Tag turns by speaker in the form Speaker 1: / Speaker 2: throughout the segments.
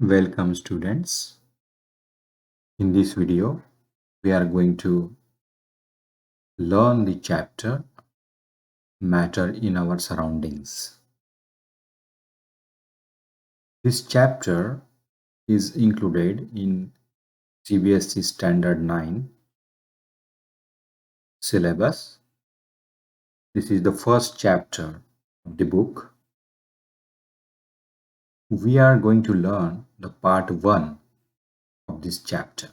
Speaker 1: Welcome students. In this video, we are going to learn the chapter Matter in Our Surroundings. This chapter is included in CBSE Standard 9 syllabus. This is the first chapter of the book. We are going to learn the part 1 of this chapter.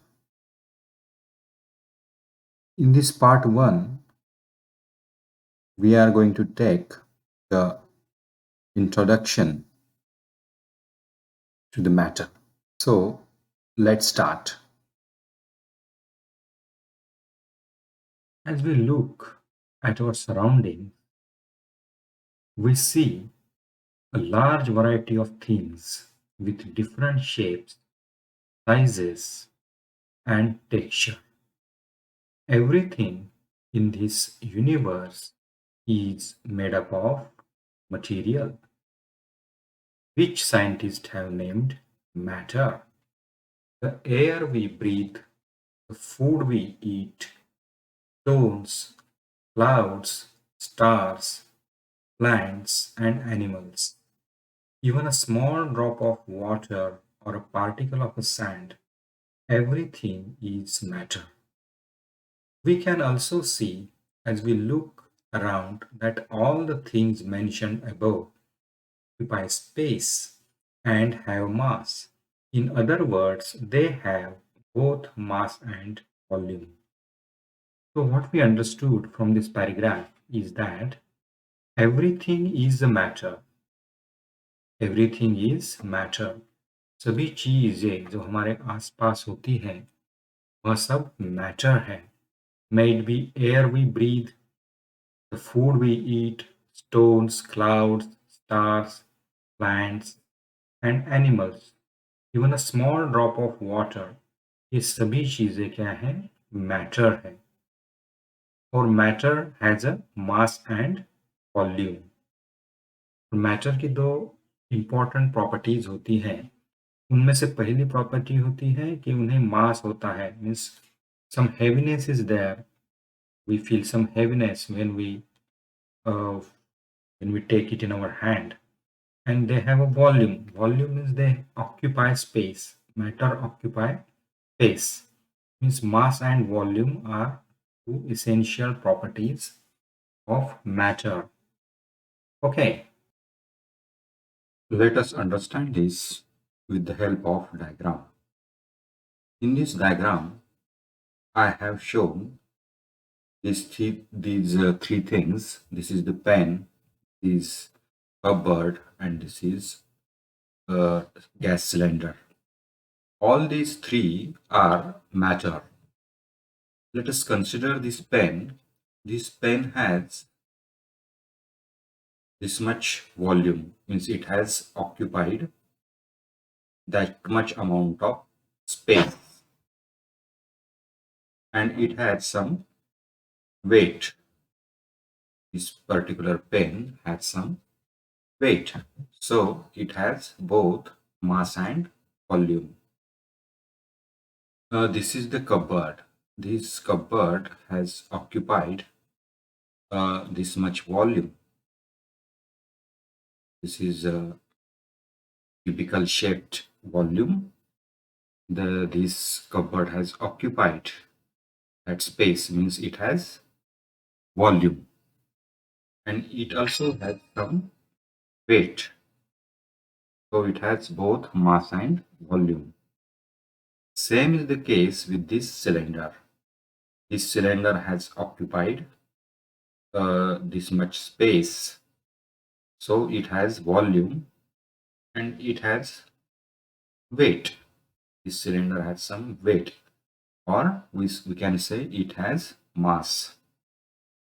Speaker 1: In this part 1, we are going to take the introduction to the matter. So, let's start. As we look at our surroundings, we see a large variety of things with different shapes, sizes, and texture. Everything in this universe is made up of material, which scientists have named matter. The air we breathe, the food we eat, stones, clouds, stars, plants, and animals. Even a small drop of water or a particle of sand, everything is matter. We can also see as we look around that all the things mentioned above occupy space and have mass. In other words, they have both mass and volume. So, what we understood from this paragraph is that everything is a matter. Everything is matter. सभी चीजें जो हमारे आसपास होती हैं वह सब matter है. May it be air we breathe, the food we eat, stones, clouds, stars, plants, and animals, even a small drop of water. ये सभी चीजें क्या हैं? मैटर है. और matter has a mass and volume. Matter की दो इंपॉर्टेंट प्रॉपर्टीज होती हैं. उनमें से पहली प्रॉपर्टी होती है कि उन्हें मास होता है. Means some heaviness is there. We feel some heaviness when we take it in our hand. And they have a volume. Volume means they occupy space. Matter occupy space. Means mass and volume are two essential properties of matter. Okay. Let us understand this with the help of diagram. In this diagram, I have shown these three things. This is the pen, this is cupboard, and this is a gas cylinder. All these three are matter. Let us consider this pen. This pen has this much volume, means it has occupied that much amount of space, and it has some weight. This particular pen has some weight, so it has both mass and volume. This is the cupboard. This cupboard has occupied this much volume. This is a cubical shaped volume. This cupboard has occupied that space, means it has volume, and it also has some weight, so it has both mass and volume. Same is the case with this cylinder. This cylinder has occupied this much space, so it has volume and it has weight. This cylinder has some weight, or we can say it has mass.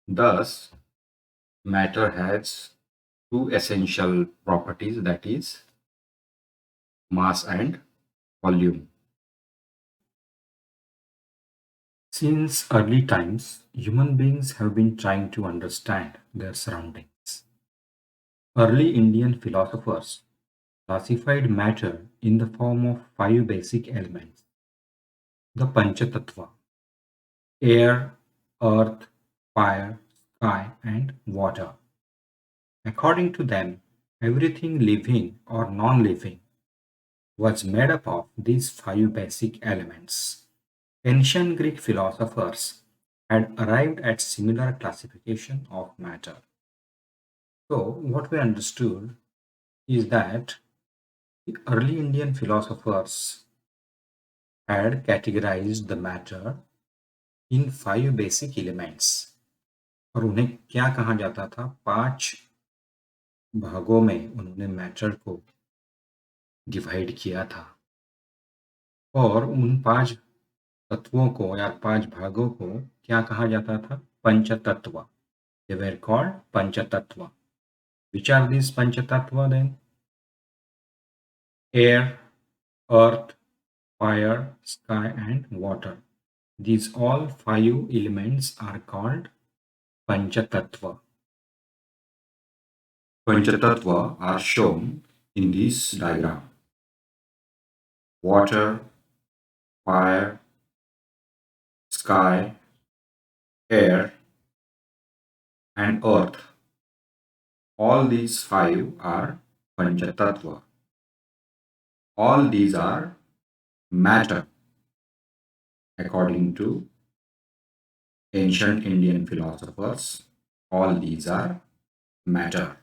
Speaker 1: Thus, matter has two essential properties, that is mass and volume. Since early times, human beings have been trying to understand their surroundings. Early Indian philosophers classified matter in the form of five basic elements: the Panchatattva: air, earth, fire, sky, and water. According to them, everything living or non-living was made up of these five basic elements. Ancient Greek philosophers had arrived at similar classification of matter. So, what we understood is that the early Indian philosophers had categorized the matter in five basic elements और उन्हें क्या कहा जाता था? पांच भागों में उन्होंने मैटर को डिवाइड किया था और उन पांच तत्वों को या पांच भागों को क्या कहा जाता था? पंचतत्व. They were called पंचतत्व. Which are these पंचतत्व then? Air, earth, fire, sky, and water. These all five elements are called Panchatattva. Panchatattva are shown in this diagram. Water, fire, sky, air, and earth. All these five are Panchatattva. All these are matter, according to ancient Indian philosophers. All these are matter.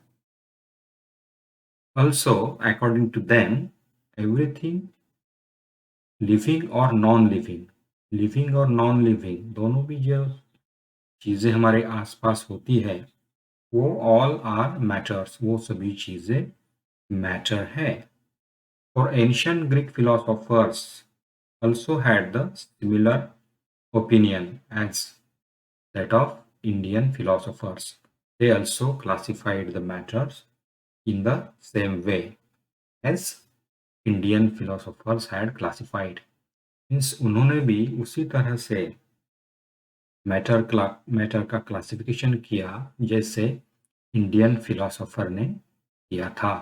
Speaker 1: Also, according to them, everything living और non living, living और non living दोनों भी जो चीज़ें हमारे आसपास होती है वो ऑल आर मैटर्स, वो सभी चीज़ें मैटर है. और ancient Greek philosophers also had the similar opinion as that of Indian philosophers. They also classified the matters in the same way as Indian philosophers had classified. Means उन्होंने भी उसी तरह से मैटर का क्लासिफिकेशन किया जैसे इंडियन फिलोसोफर ने किया था.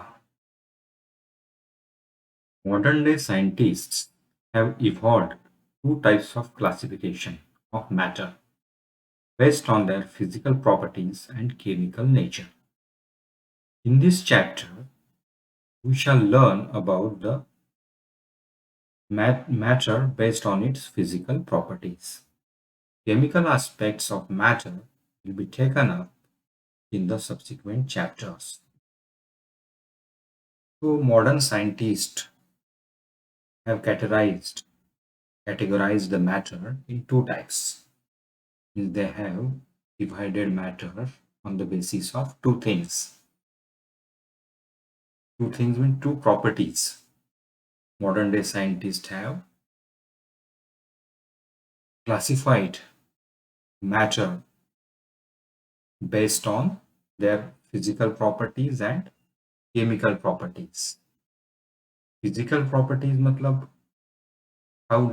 Speaker 1: Modern day scientists have evolved two types of classification of matter based on their physical properties and chemical nature. In this chapter, we shall learn about the matter based on its physical properties. Chemical aspects of matter will be taken up in the subsequent chapters. So, modern scientists have categorized the matter in two types. They have divided matter on the basis of two things. Two things mean two properties. Modern day scientists have classified matter based on their physical properties and chemical properties. Physical properties मतलब how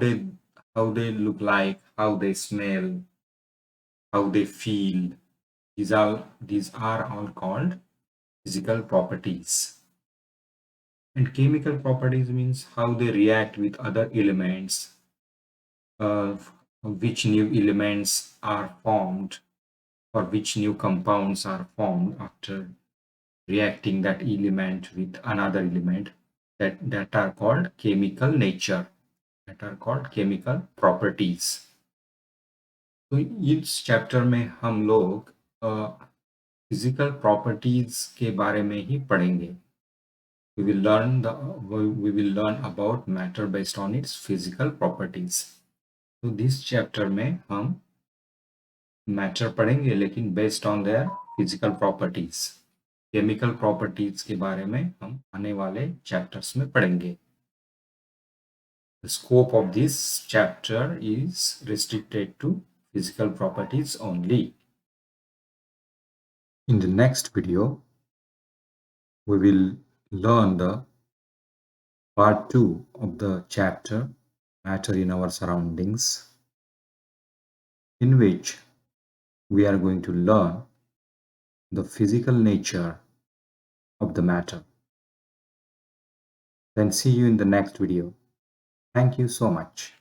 Speaker 1: they look like, how they smell, how they feel. These are all called physical properties. And chemical properties means how they react with other elements, which new elements are formed or which new compounds are formed after reacting that element with another element, that are called chemical nature, that are called chemical properties. तो इस chapter में हम लोग physical properties के बारे में ही पढ़ेंगे. we will learn about matter based on its physical properties. तो दिस चैप्टर में हम मैटर पढ़ेंगे लेकिन based on their physical properties. Chemical properties के बारे में हम आने वाले चैप्टर्स में पढ़ेंगे. The scope of this chapter is restricted to physical properties only. In the next video, we will learn the part 2 of the chapter Matter in Our Surroundings, in which we are going to learn the physical nature of the matter. Then see you in the next video. Thank you so much.